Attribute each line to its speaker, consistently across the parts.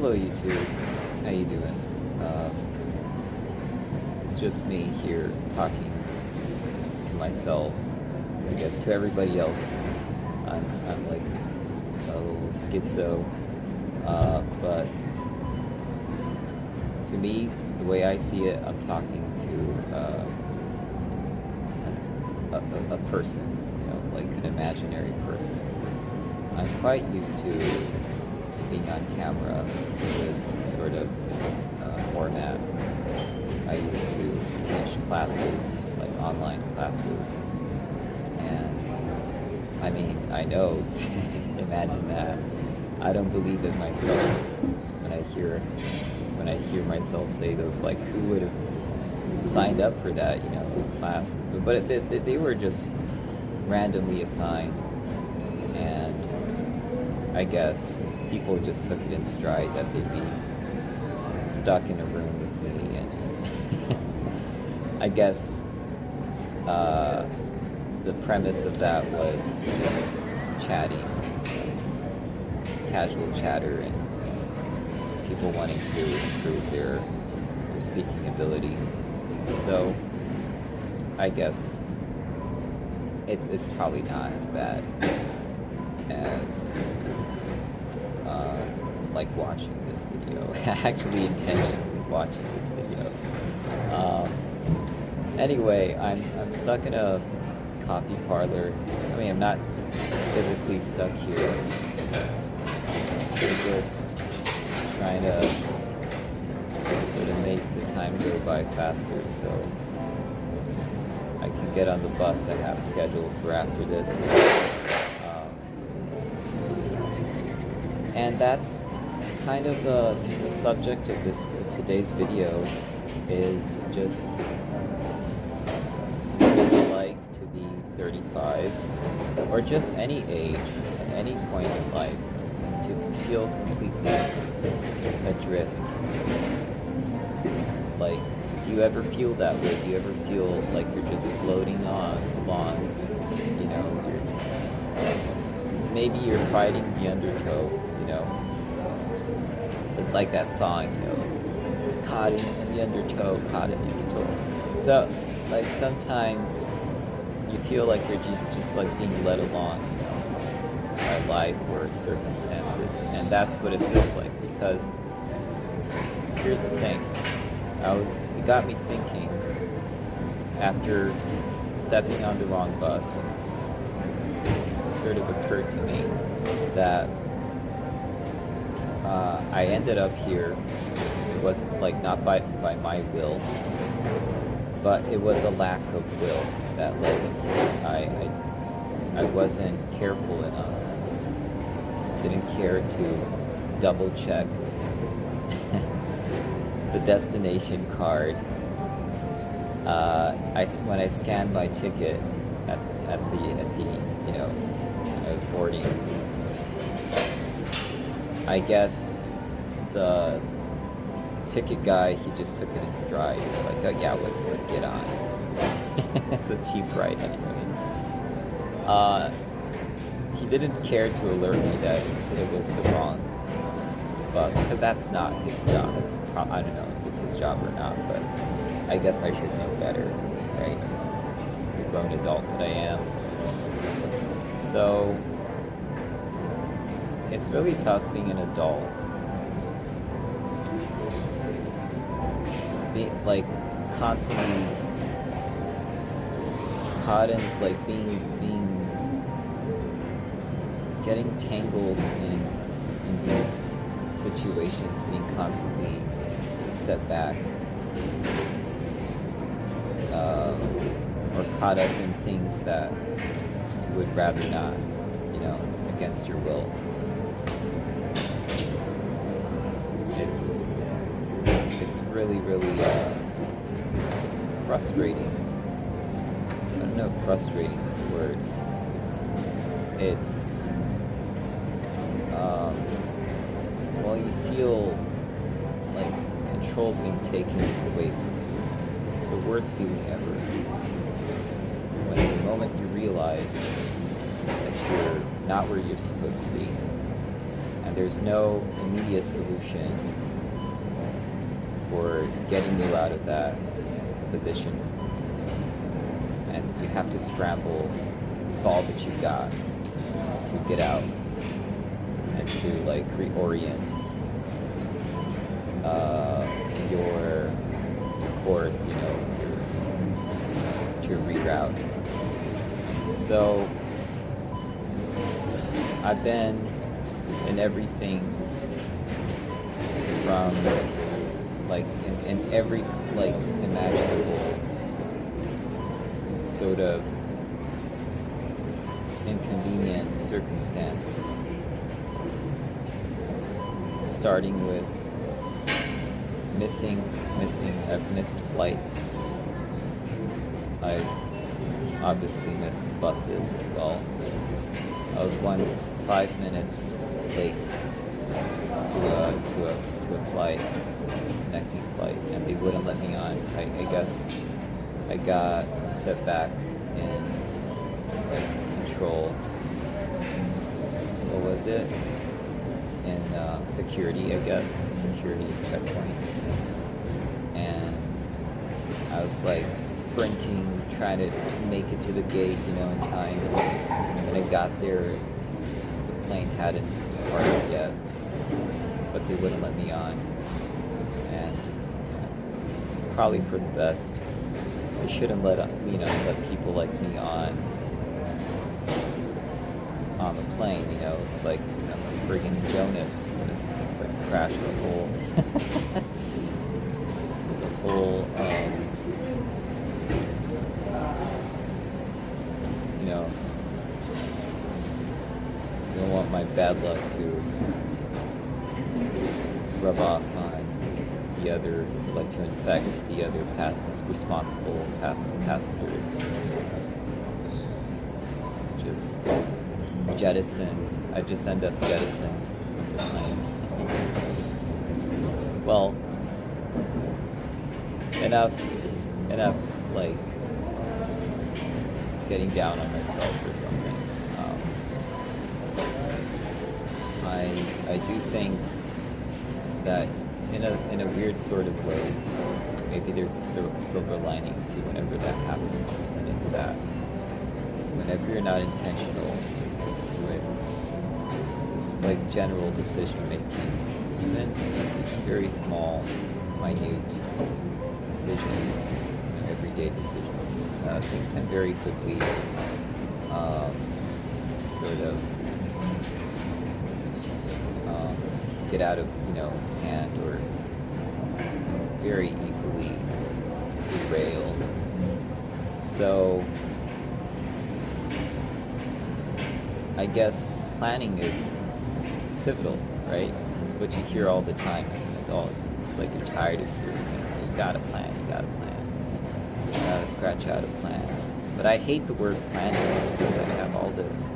Speaker 1: Hello YouTube, how you doing? It's just me here talking to myself. I guess to everybody else, I'm like a little schizo, but to me, the way I see it, I'm talking to a person, you know, like an imaginary person. I'm quite used to being on camera in this sort of format. I used to teach classes, like online classes, and I mean, I know, imagine that. I don't believe it myself when I hear myself say those, like, who would have signed up for that, you know, class? But they were just randomly assigned, and I guess people just took it in stride that they'd be stuck in a room with me, and I guess the premise of that was just chatting, casual chatter, and people wanting to improve their speaking ability. So I guess it's probably not as bad as like watching this video, actually intentionally watching this video. Anyway, I'm stuck in a coffee parlor. I mean, I'm not physically stuck here. I'm just trying to sort of make the time go by faster so I can get on the bus I have scheduled for after this. And that's kind of the subject of today's video, is just what it's like to be 35, or just any age, at any point in life, to feel completely adrift. Like, do you ever feel that way? Do you ever feel like you're just floating along, you know, maybe you're fighting the undertow, you know? It's like that song, you know, caught in the undertow, caught in the undertow. So, like, sometimes you feel like you're just like being led along, you know, by life or circumstances, and that's what it feels like. Because here's the thing, it got me thinking after stepping on the wrong bus. It sort of occurred to me that I ended up here. It wasn't like not by my will, but it was a lack of will that led me here. I wasn't careful enough. Didn't care to double check the destination card. When I scanned my ticket at the you know, when I was boarding, I guess the ticket guy, he just took it in stride. He's like, oh yeah, let's get on. It's a cheap ride anyway. He didn't care to alert me that it was the wrong bus, because that's not his job. I don't know if it's his job or not, but I guess I should know better, right? The grown adult that I am. So it's really tough being an adult. Like, constantly caught in, like, getting tangled in these situations, being constantly set back, or caught up in things that you would rather not, you know, against your will. It's really, really frustrating. I don't know if frustrating is the word. It's well, you feel like control's being taken away from you. This is the worst feeling ever. When the moment you realize that you're not where you're supposed to be, and there's no immediate solution for getting you out of that position, and you have to scramble with all that you've got to get out and to like reorient your course, you know, to reroute. So I've been in everything from like in every like imaginable sort of inconvenient circumstance, starting with I've missed flights. I've obviously missed buses as well. I was once 5 minutes late to a flight, connecting flight, and they wouldn't let me on. I guess I got set back in control. What was it? In security, I guess, security checkpoint. And I was like sprinting, trying to make it to the gate, you know, in time. And I got there, the plane hadn't departed yet, but they wouldn't let me on. And probably for the best. They shouldn't let people like me on the plane, you know. It's like friggin' Jonas. It's like crash the whole you know, I don't want my bad luck to rub off on the other, like to infect the other responsible passengers. Just I just end up jettisoning the plane. Well, enough like getting down on myself or something. I do think that in a weird sort of way, maybe there's a silver lining to whenever that happens, and it's that whenever you're not intentional with this like general decision making, even very small, minute decisions, everyday decisions, things can very quickly sort of get out of hand, or very easily derail. So I guess planning is pivotal, right? It's what you hear all the time as an adult. It's like you're tired of hearing it. You gotta plan, you gotta scratch out a plan. But I hate the word planning because I have all this.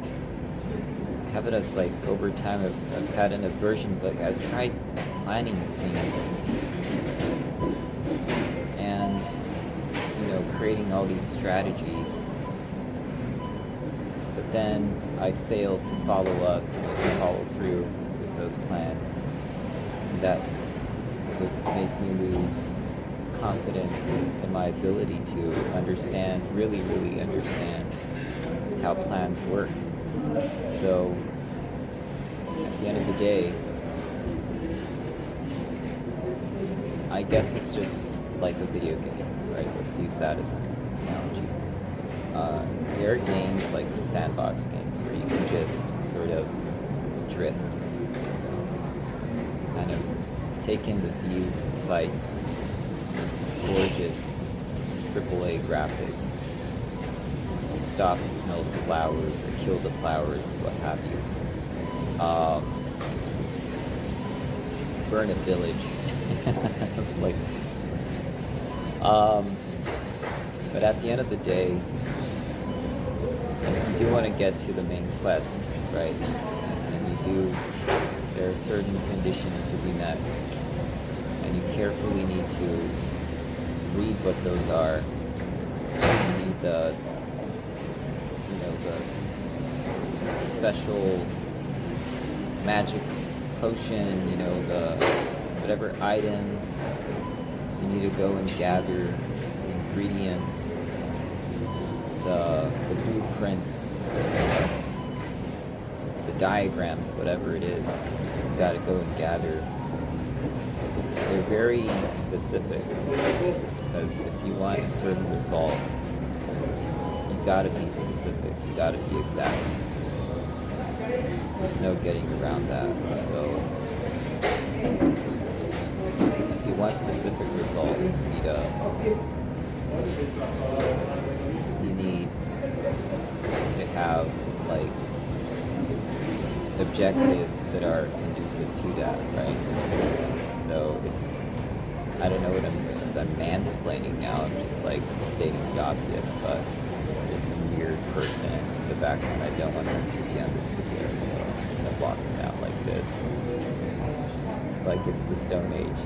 Speaker 1: I have it as like over time I've had an aversion, but I've tried planning things and creating all these strategies, but then I fail to follow up, to follow through with those plans. And that would make me lose confidence in my ability to understand, really understand how plans work. So at the end of the day, I guess it's just like a video game, right? Let's use that as an analogy. There are games like the sandbox games where you can just sort of drift, kind of take in the views, the sights, gorgeous AAA graphics, and stop and smell the flowers or kill the flowers, what have you. Burn a village. It's like, but at the end of the day, you do want to get to the main quest, right? And there are certain conditions to be met, and you carefully need to read what those are. You need the special magic potion, you know, the whatever items you need to go and gather, the ingredients, the blueprints, the diagrams, whatever it is, you got to go and gather. They're very specific, because if you want a certain result, you got to be specific, you got to be exact. There's no getting around that. So if you want specific results, you need to have like objectives that are conducive to that, right? So it's, I don't know what I'm mansplaining now, I'm just like stating the obvious, but there's some weird person in the background. I don't want them to be on this video, so I'm just gonna block them out like this. Like it's the Stone Age.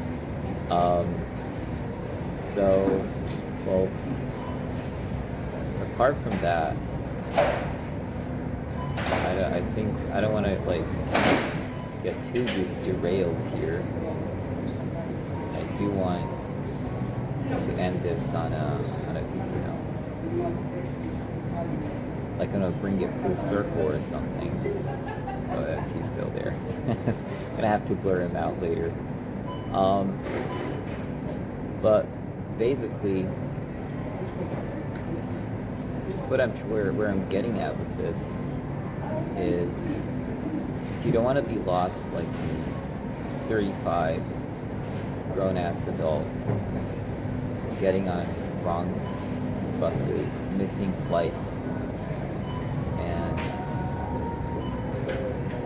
Speaker 1: So apart from that, I think I don't want to like get too derailed here. I do want to end this on a you know, like I'm gonna bring it full circle or something. Oh, that's, he's still there. Gonna have to blur him out later. But basically, it's what where I'm getting at with this is, if you don't want to be lost like 35 grown-ass adult, getting on wrong buses, missing flights, and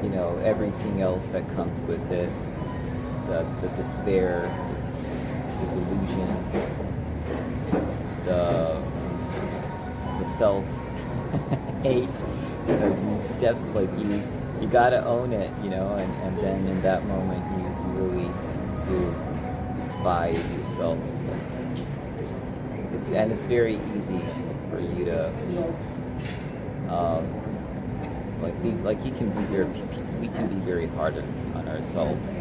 Speaker 1: you know, everything else that comes with it, the despair, the disillusion, the self-hate, because definitely you gotta own it, you know, and then in that moment you really do despise yourself. It's very easy for you to we can be very hard on ourselves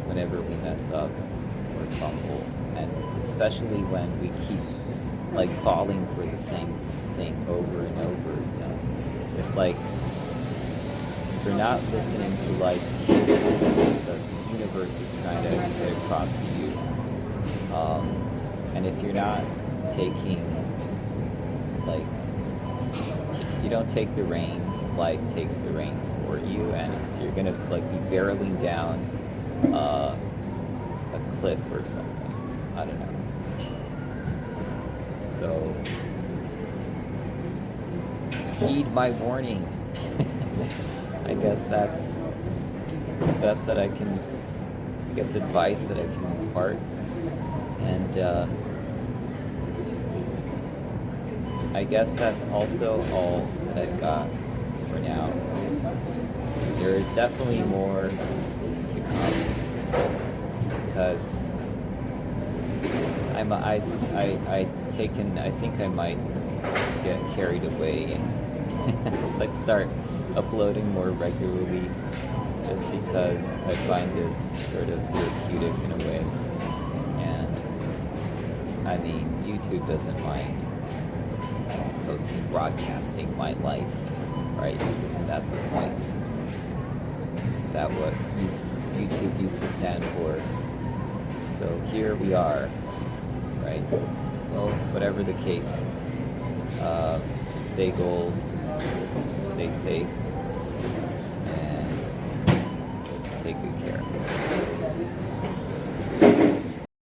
Speaker 1: whenever we mess up or fumble, and especially when we keep like falling for the same thing over and over, you know. It's like if you're not listening to life's cues, the universe is trying to get across to you, and if you're not taking, like, you don't take the reins, life takes the reins for you, and you're gonna like be barreling down a cliff or something. I don't know. So heed my warning. I guess that's the best that I can, I guess, advice that I can impart. And I guess that's also all that I've got for now. There is definitely more to come, because I think I might get carried away and like start uploading more regularly, just because I find this sort of therapeutic in a way. And I mean, YouTube doesn't mind posting, broadcasting my life, right? Isn't that the point? Isn't that what YouTube used to stand for? So here we are, right? Well, whatever the case, stay gold, stay safe, and take good care.